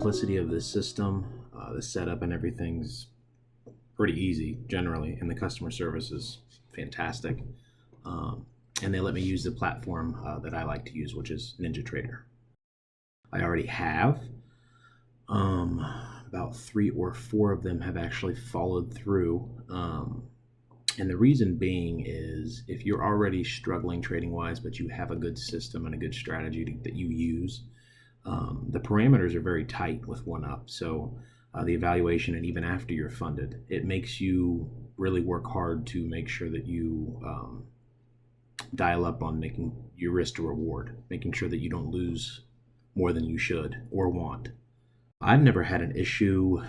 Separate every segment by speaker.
Speaker 1: simplicity of this system, the setup and everything's pretty easy generally, and the customer service is fantastic. And they let me use the platform that I like to use, which is NinjaTrader. I already have. About 3 or 4 of them have actually followed through. And the reason being is if you're already struggling trading wise, but you have a good system and a good strategy that you use, the parameters are very tight with OneUp. So the evaluation, and even after you're funded, it makes you really work hard to make sure that you dial up on making your risk to reward, making sure that you don't lose more than you should or want. I've never had an issue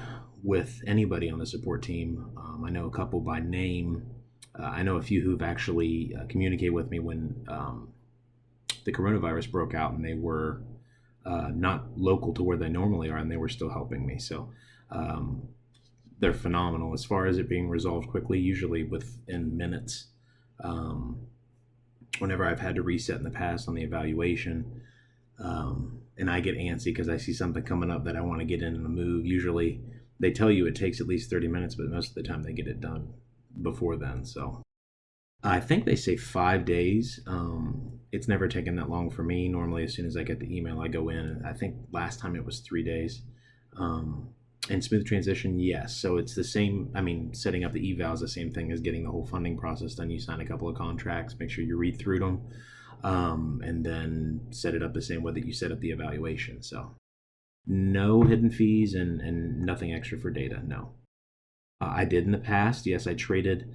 Speaker 1: with anybody on the support team. I know a couple by name. I know a few who've actually communicated with me when the coronavirus broke out, and they were not local to where they normally are, and they were still helping me. So they're phenomenal. As far as it being resolved quickly, usually within minutes. Whenever I've had to reset in the past on the evaluation, and I get antsy because I see something coming up that I want to get in and move, usually they tell you it takes at least 30 minutes, but most of the time they get it done before then. So I think they say 5 days. It's never taken that long for me. Normally, as soon as I get the email, I go in. I think last time it was 3 days. And smooth transition, yes. So it's the same. I mean, setting up the eval is the same thing as getting the whole funding process done. You sign a couple of contracts, make sure you read through them, and then set it up the same way that you set up the evaluation. So no hidden fees and nothing extra for data, no. I did in the past, yes, I traded.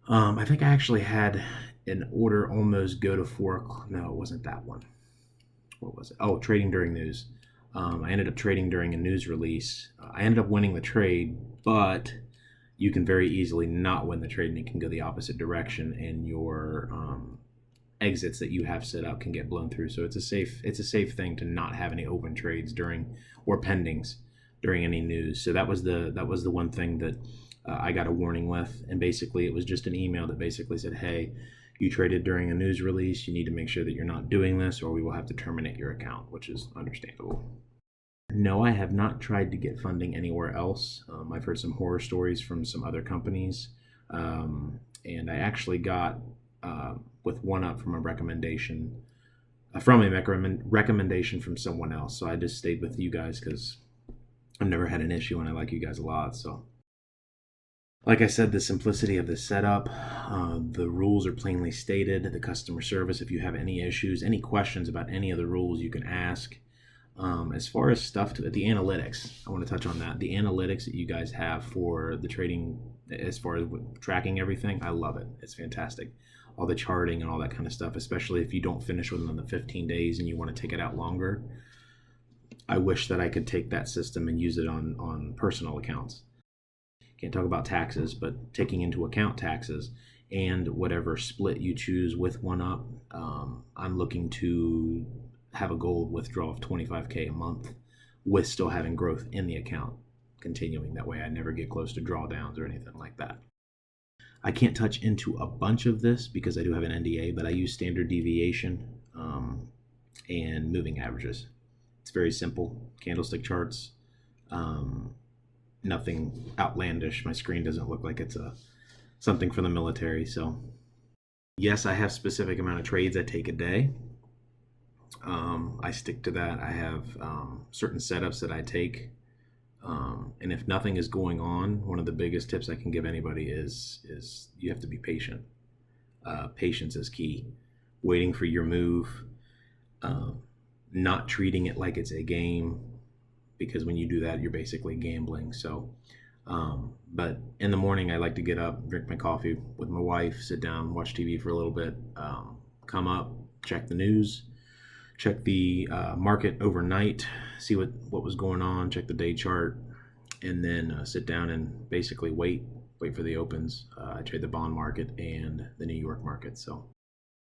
Speaker 1: I think I actually had an order almost go to 4 o'clock. No, it wasn't that one. What was it? Oh, trading during news. I ended up trading during a news release. I ended up winning the trade, but you can very easily not win the trade, and it can go the opposite direction, and your exits that you have set up can get blown through. So it's a safe thing to not have any open trades during or pendings during any news. So that was the one thing that I got a warning with, and basically it was just an email that basically said, hey, you traded during a news release, you need to make sure that you're not doing this, or we will have to terminate your account, which is understandable. No, I have not tried to get funding anywhere else. I've heard some horror stories from some other companies, and I actually got with OneUp from a recommendation from someone else. So I just stayed with you guys because I've never had an issue, and I like you guys a lot. So like I said, the simplicity of the setup, the rules are plainly stated, the customer service, if you have any issues, any questions about any of the rules, you can ask. As far as the analytics, I want to touch on that. The analytics that you guys have for the trading, as far as tracking everything, I love it. It's fantastic. All the charting and all that kind of stuff, especially if you don't finish within the 15 days and you want to take it out longer. I wish that I could take that system and use it on personal accounts. Can't talk about taxes, but taking into account taxes and whatever split you choose with OneUp, I'm looking to have a goal withdrawal of $25K a month with still having growth in the account continuing. That way I never get close to drawdowns or anything like that. I can't touch into a bunch of this because I do have an NDA, but I use standard deviation and moving averages. It's very simple. Candlestick charts, nothing outlandish. My screen doesn't look like it's something for the military. So yes, I have specific amount of trades I take a day. I stick to that. I have certain setups that I take, and if nothing is going on, one of the biggest tips I can give anybody is you have to be patient. Patience is key. Waiting for your move, not treating it like it's a game, because when you do that, you're basically gambling. So, but in the morning, I like to get up, drink my coffee with my wife, sit down, watch TV for a little bit, come up, check the news, check the market overnight, see what was going on, check the day chart, and then sit down and basically wait for the opens. I trade the bond market and the New York market. So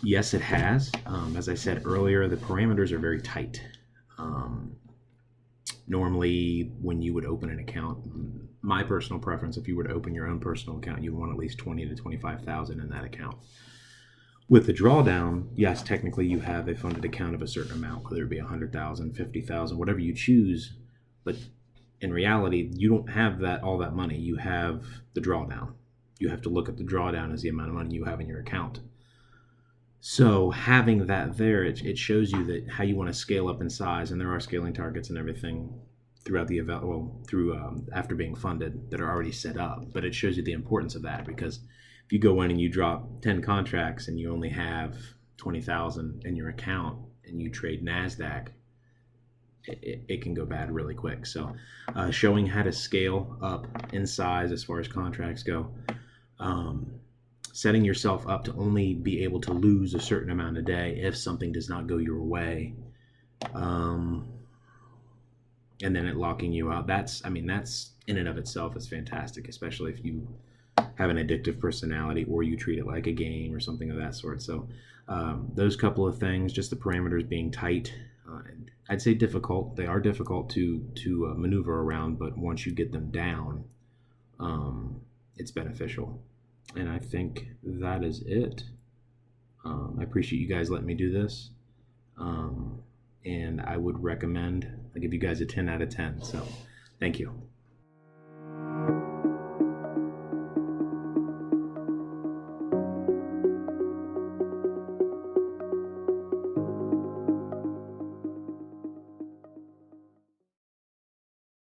Speaker 1: yes, it has. As I said earlier, the parameters are very tight. Normally, when you would open an account, my personal preference, if you were to open your own personal account, you want at least 20 to 25,000 in that account. With the drawdown, yes, technically you have a funded account of a certain amount, whether it be 100,000, 50,000, whatever you choose. But in reality, you don't have all that money. You have the drawdown. You have to look at the drawdown as the amount of money you have in your account. So having that there, it shows you that how you want to scale up in size, and there are scaling targets and everything throughout the event, after being funded, that are already set up. But it shows you the importance of that, because if you go in and you drop 10 contracts and you only have 20,000 in your account and you trade NASDAQ, it can go bad really quick. So showing how to scale up in size as far as contracts go, setting yourself up to only be able to lose a certain amount a day if something does not go your way, and then it locking you out. That's in and of itself is fantastic, especially if you have an addictive personality or you treat it like a game or something of that sort. So those couple of things, just the parameters being tight, I'd say difficult. They are difficult to maneuver around, but once you get them down, it's beneficial. And I think that is it. I appreciate you guys letting me do this. And I would recommend, I give you guys a 10 out of 10. So thank you.